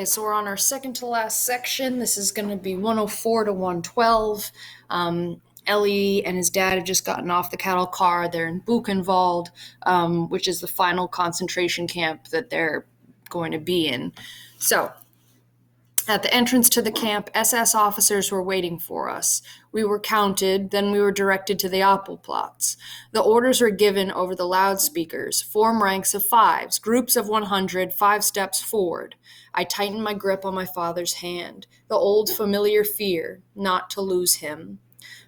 So we're on our second to last section. This is going to be 104 to 112. Ellie and his dad have just gotten off the cattle car. They're in Buchenwald, which is the final concentration camp that they're going to be in. So at the entrance to the camp, SS officers were waiting for us. We were counted, then we were directed to the Appelplatz. The orders were given over the loudspeakers. Form ranks of fives, groups of 100, 5 steps forward. I tightened my grip on my father's hand, the old familiar fear, not to lose him.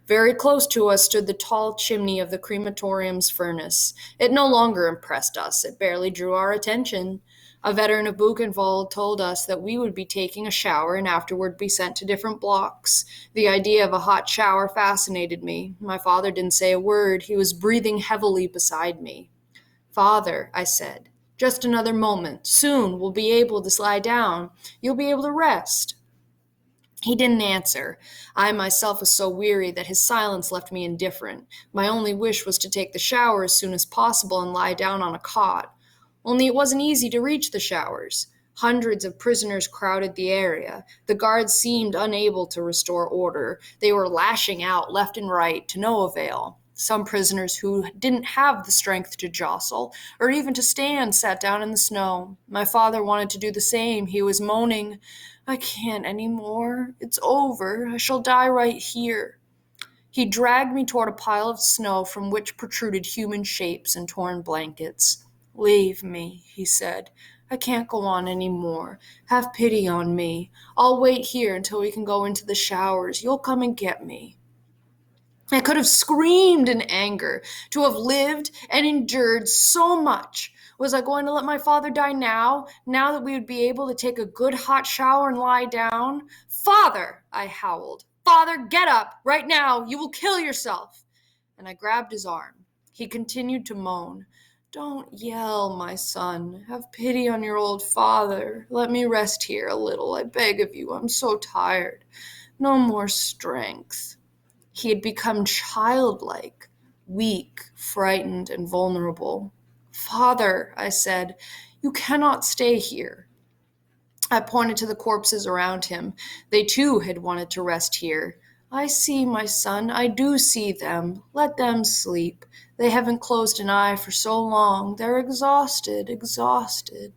Very close to us stood the tall chimney of the crematorium's furnace. It no longer impressed us. It barely drew our attention. A veteran of Buchenwald told us that we would be taking a shower and afterward be sent to different blocks. The idea of a hot shower fascinated me. My father didn't say a word. He was breathing heavily beside me. "Father," I said, "just another moment. Soon we'll be able to lie down. You'll be able to rest." He didn't answer. I myself was so weary that his silence left me indifferent. My only wish was to take the shower as soon as possible and lie down on a cot. Only it wasn't easy to reach the showers. Hundreds of prisoners crowded the area. The guards seemed unable to restore order. They were lashing out left and right, to no avail. Some prisoners who didn't have the strength to jostle or even to stand sat down in the snow. My father wanted to do the same. He was moaning, "I can't any more. It's over. I shall die right here." He dragged me toward a pile of snow from which protruded human shapes and torn blankets. "Leave me," he said. "I can't go on any more. Have pity on me. I'll wait here until we can go into the showers. You'll come and get me." I could have screamed in anger. To have lived and endured so much. Was I going to let my father die now that we would be able to take a good hot shower and lie down? "Father!" I howled. "Father, get up! Right now! You will kill yourself!" And I grabbed his arm. He continued to moan. "Don't yell, my son. Have pity on your old father. Let me rest here a little, I beg of you. I'm so tired. No more strength." He had become childlike, weak, frightened, and vulnerable. "Father," I said, "you cannot stay here." I pointed to the corpses around him. They too had wanted to rest here. "I see, my son, I do see them. Let them sleep. They haven't closed an eye for so long. They're exhausted, exhausted."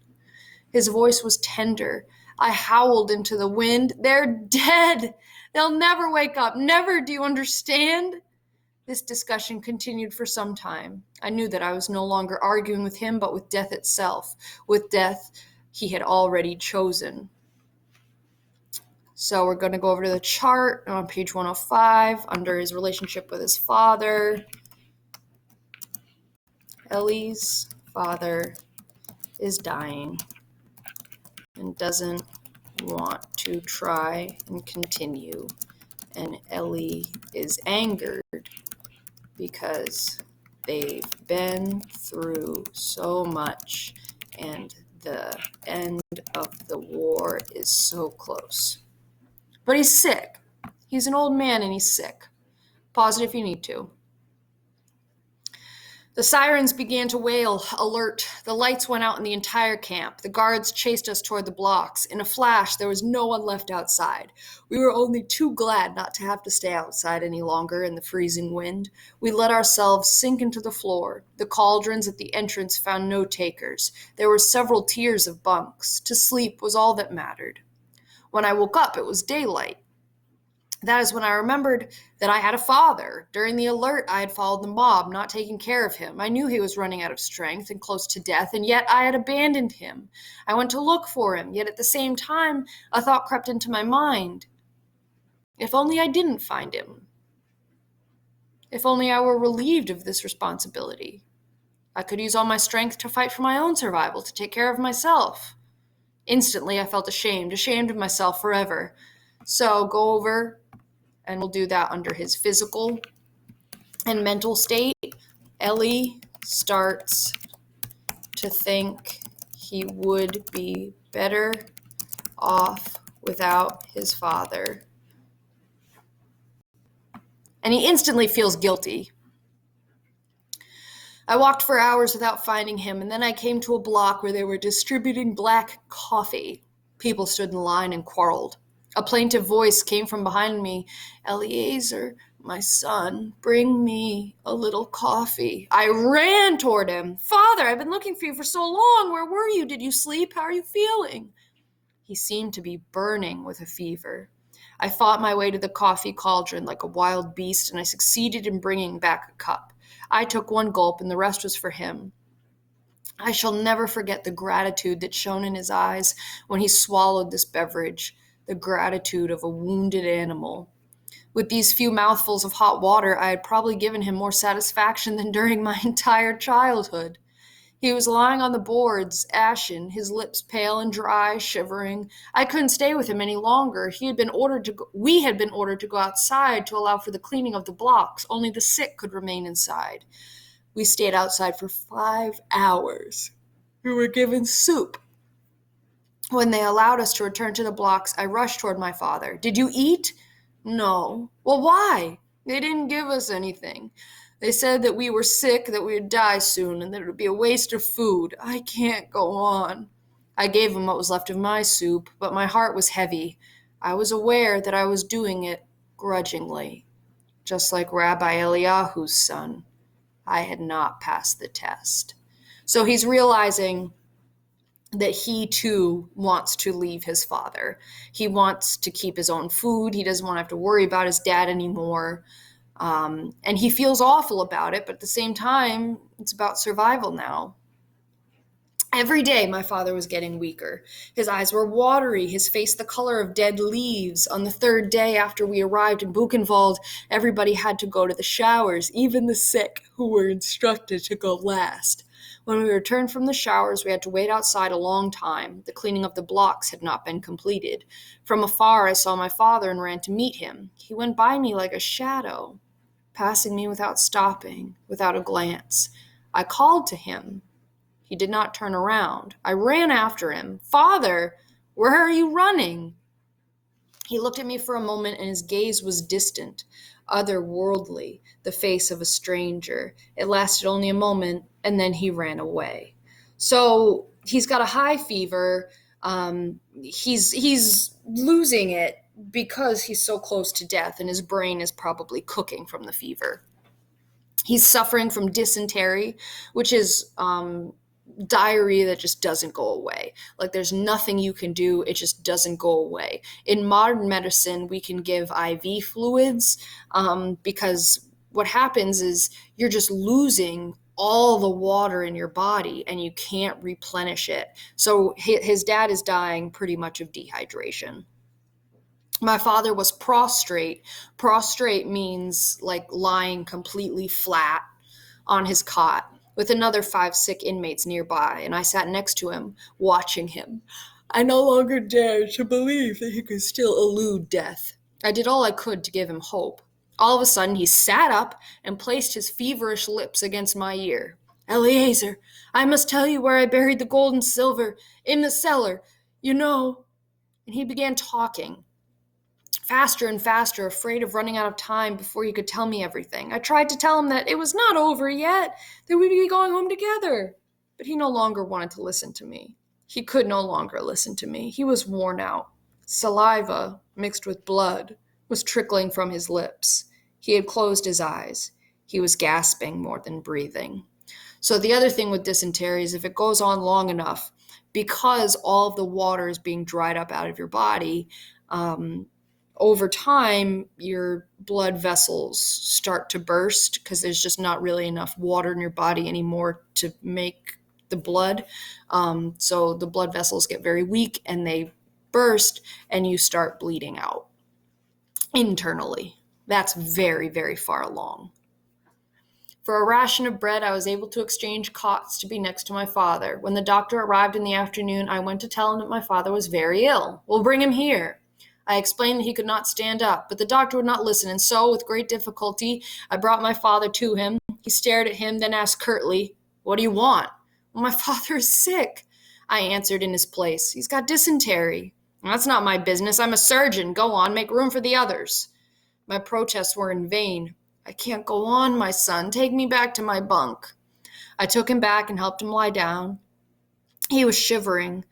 His voice was tender. I howled into the wind. "They're dead! They'll never wake up, never, do you understand?" This discussion continued for some time. I knew that I was no longer arguing with him, but with death itself, with death he had already chosen. So we're going to go over to the chart on page 105 under his relationship with his father. Ellie's father is dying and doesn't want to try and continue. And Ellie is angered because they've been through so much and the end of the war is so close. But he's sick. He's an old man and he's sick. Pause it if you need to. The sirens began to wail, alert. The lights went out in the entire camp. The guards chased us toward the blocks. In a flash, there was no one left outside. We were only too glad not to have to stay outside any longer in the freezing wind. We let ourselves sink into the floor. The cauldrons at the entrance found no takers. There were several tiers of bunks. To sleep was all that mattered. When I woke up, it was daylight. That is when I remembered that I had a father. During the alert, I had followed the mob, not taking care of him. I knew he was running out of strength and close to death, and yet I had abandoned him. I went to look for him, yet at the same time, a thought crept into my mind. If only I didn't find him. If only I were relieved of this responsibility. I could use all my strength to fight for my own survival, to take care of myself. Instantly, I felt ashamed of myself forever. So go over, and we'll do that under his physical and mental state. Ellie starts to think he would be better off without his father. And he instantly feels guilty. I walked for hours without finding him, and then I came to a block where they were distributing black coffee. People stood in line and quarreled. A plaintive voice came from behind me. "Eliezer, my son, bring me a little coffee." I ran toward him. "Father, I've been looking for you for so long. Where were you? Did you sleep? How are you feeling?" He seemed to be burning with a fever. I fought my way to the coffee cauldron like a wild beast, and I succeeded in bringing back a cup. I took one gulp, and the rest was for him. I shall never forget the gratitude that shone in his eyes when he swallowed this beverage, the gratitude of a wounded animal. With these few mouthfuls of hot water, I had probably given him more satisfaction than during my entire childhood. He was lying on the boards, ashen, his lips pale and dry, shivering. I couldn't stay with him any longer. We had been ordered to go outside to allow for the cleaning of the blocks. Only the sick could remain inside. We stayed outside for 5 hours. We were given soup. When they allowed us to return to the blocks, I rushed toward my father. "Did you eat?" "No." "Well, why?" "They didn't give us anything. They said that we were sick, that we would die soon, and that it would be a waste of food. I can't go on." I gave him what was left of my soup, but my heart was heavy. I was aware that I was doing it grudgingly, just like Rabbi Eliyahu's son. I had not passed the test. So he's realizing that he too wants to leave his father. He wants to keep his own food. He doesn't want to have to worry about his dad anymore. And he feels awful about it, but at the same time, it's about survival now. Every day, my father was getting weaker. His eyes were watery, his face the color of dead leaves. On the third day after we arrived in Buchenwald, everybody had to go to the showers, even the sick, who were instructed to go last. When we returned from the showers, we had to wait outside a long time. The cleaning of the blocks had not been completed. From afar, I saw my father and ran to meet him. He went by me like a shadow, passing me without stopping, without a glance. I called to him. He did not turn around. I ran after him. "Father, where are you running?" He looked at me for a moment, and his gaze was distant, otherworldly, the face of a stranger. It lasted only a moment, and then he ran away. So he's got a high fever. He's losing it because he's so close to death, and his brain is probably cooking from the fever. He's suffering from dysentery, which is diarrhea that just doesn't go away. Like, there's nothing you can do. It just doesn't go away. In modern medicine, we can give IV fluids because what happens is you're just losing all the water in your body and you can't replenish it. So his dad is dying pretty much of dehydration. My father was prostrate. Prostrate means like lying completely flat on his cot with another 5 sick inmates nearby, and I sat next to him, watching him. I no longer dared to believe that he could still elude death. I did all I could to give him hope. All of a sudden, he sat up and placed his feverish lips against my ear. "Eliezer, I must tell you where I buried the gold and silver, in the cellar, you know." And he began talking, faster and faster, afraid of running out of time before he could tell me everything. I tried to tell him that it was not over yet, that we'd be going home together. But he no longer wanted to listen to me. He could no longer listen to me. He was worn out. Saliva, mixed with blood, was trickling from his lips. He had closed his eyes. He was gasping more than breathing. So the other thing with dysentery is if it goes on long enough, because all of the water is being dried up out of your body, over time, your blood vessels start to burst because there's just not really enough water in your body anymore to make the blood. So the blood vessels get very weak and they burst and you start bleeding out internally. That's very, very far along. For a ration of bread, I was able to exchange cots to be next to my father. When the doctor arrived in the afternoon, I went to tell him that my father was very ill. "We'll bring him here." I explained that he could not stand up, but the doctor would not listen, and so, with great difficulty, I brought my father to him. He stared at him, then asked curtly, "What do you want?" "Well, my father is sick," I answered in his place. "He's got dysentery." "That's not my business. I'm a surgeon. Go on, make room for the others." My protests were in vain. "I can't go on, my son. Take me back to my bunk." I took him back and helped him lie down. He was shivering.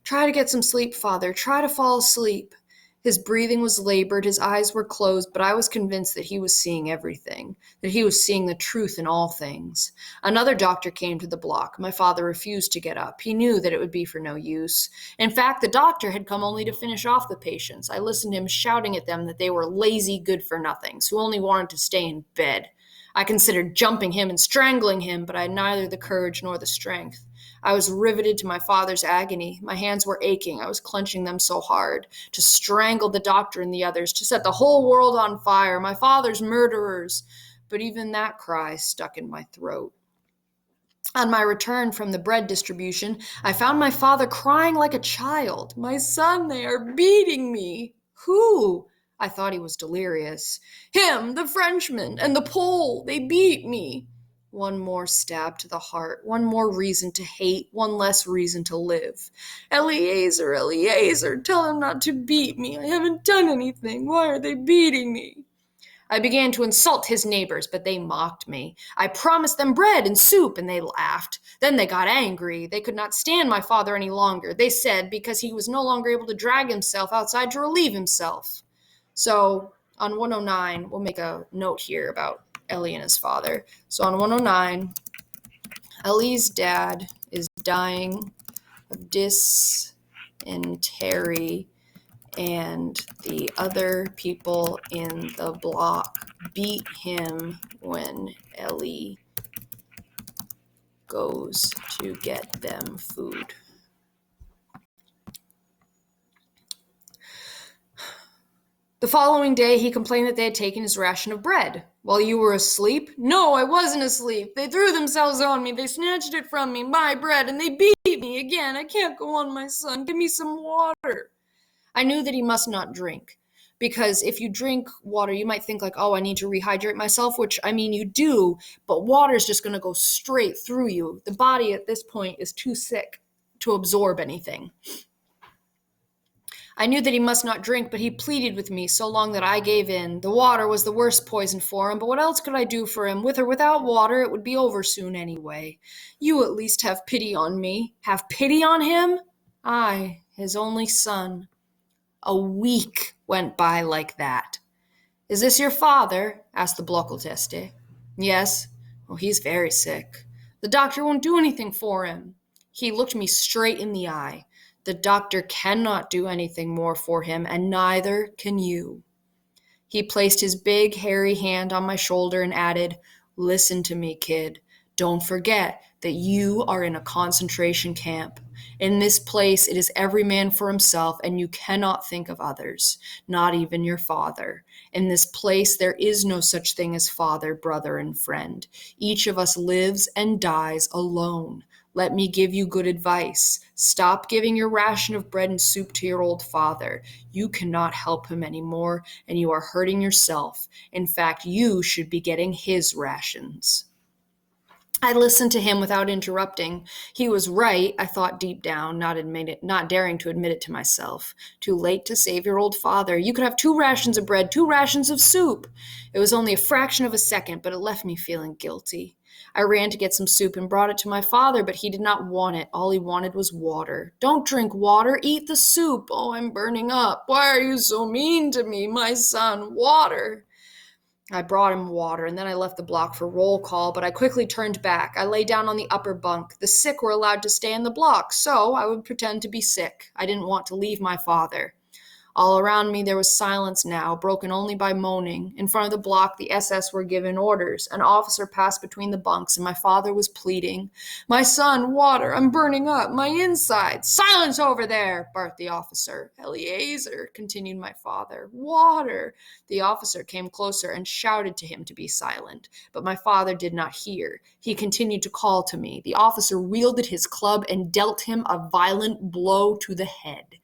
Try to get some sleep, Father. Try to fall asleep. His breathing was labored, his eyes were closed, but I was convinced that he was seeing everything, that he was seeing the truth in all things. Another doctor came to the block. My father refused to get up. He knew that it would be for no use. In fact, the doctor had come only to finish off the patients. I listened to him shouting at them that they were lazy good-for-nothings who only wanted to stay in bed. I considered jumping him and strangling him, but I had neither the courage nor the strength. I was riveted to my father's agony. My hands were aching. I was clenching them so hard. To strangle the doctor and the others, to set the whole world on fire, my father's murderers. But even that cry stuck in my throat. On my return from the bread distribution, I found my father crying like a child. My son, they are beating me. Who? I thought he was delirious. Him, the Frenchman, and the Pole, they beat me. One more stab to the heart, one more reason to hate, one less reason to live. Eliezer, Eliezer, tell him not to beat me. I haven't done anything. Why are they beating me? I began to insult his neighbors, but they mocked me. I promised them bread and soup, and they laughed. Then they got angry. They could not stand my father any longer. They said because he was no longer able to drag himself outside to relieve himself. So on 109, we'll make a note here about Ellie and his father. So on 109, Ellie's dad is dying of dysentery, and the other people in the block beat him when Ellie goes to get them food. The following day, he complained that they had taken his ration of bread. While you were asleep? No, I wasn't asleep. They threw themselves on me. They snatched it from me, my bread, and they beat me again. I can't go on, my son. Give me some water. I knew that he must not drink, because if you drink water, you might think like, oh, I need to rehydrate myself, which, I mean, you do, but water is just going to go straight through you. The body at this point is too sick to absorb anything. I knew that he must not drink, but he pleaded with me so long that I gave in. The water was the worst poison for him, but what else could I do for him? With or without water, it would be over soon anyway. You at least have pity on me. Have pity on him? I, his only son. A week went by like that. Is this your father? Asked the Blockelteste. Yes. Oh, he's very sick. The doctor won't do anything for him. He looked me straight in the eye. The doctor cannot do anything more for him, and neither can you. He placed his big, hairy hand on my shoulder and added, Listen to me, kid. Don't forget that you are in a concentration camp. In this place, it is every man for himself, and you cannot think of others, not even your father. In this place, there is no such thing as father, brother, and friend. Each of us lives and dies alone. Let me give you good advice. Stop giving your ration of bread and soup to your old father. You cannot help him anymore, and you are hurting yourself. In fact, you should be getting his rations. I listened to him without interrupting. He was right, I thought deep down, not daring to admit it to myself. Too late to save your old father. You could have 2 rations of bread, 2 rations of soup. It was only a fraction of a second, but it left me feeling guilty. I ran to get some soup and brought it to my father, but he did not want it. All he wanted was water. Don't drink water, eat the soup. Oh, I'm burning up. Why are you so mean to me, my son? Water. I brought him water, and then I left the block for roll call, but I quickly turned back. I lay down on the upper bunk. The sick were allowed to stay in the block, so I would pretend to be sick. I didn't want to leave my father. All around me there was silence now, broken only by moaning. In front of the block, the SS were given orders. An officer passed between the bunks, and my father was pleading. My son, water, I'm burning up, my insides. Silence over there, barked the officer. Eliezer, continued my father. Water. The officer came closer and shouted to him to be silent, but my father did not hear. He continued to call to me. The officer wielded his club and dealt him a violent blow to the head.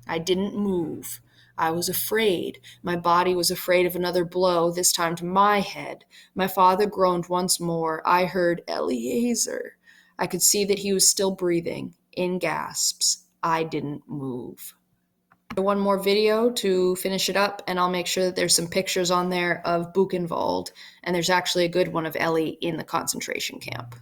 I didn't move. I was afraid. My body was afraid of another blow, this time to my head. My father groaned once more. I heard Eliezer. I could see that he was still breathing, in gasps. I didn't move. One more video to finish it up, and I'll make sure that there's some pictures on there of Buchenwald, and there's actually a good one of Ellie in the concentration camp.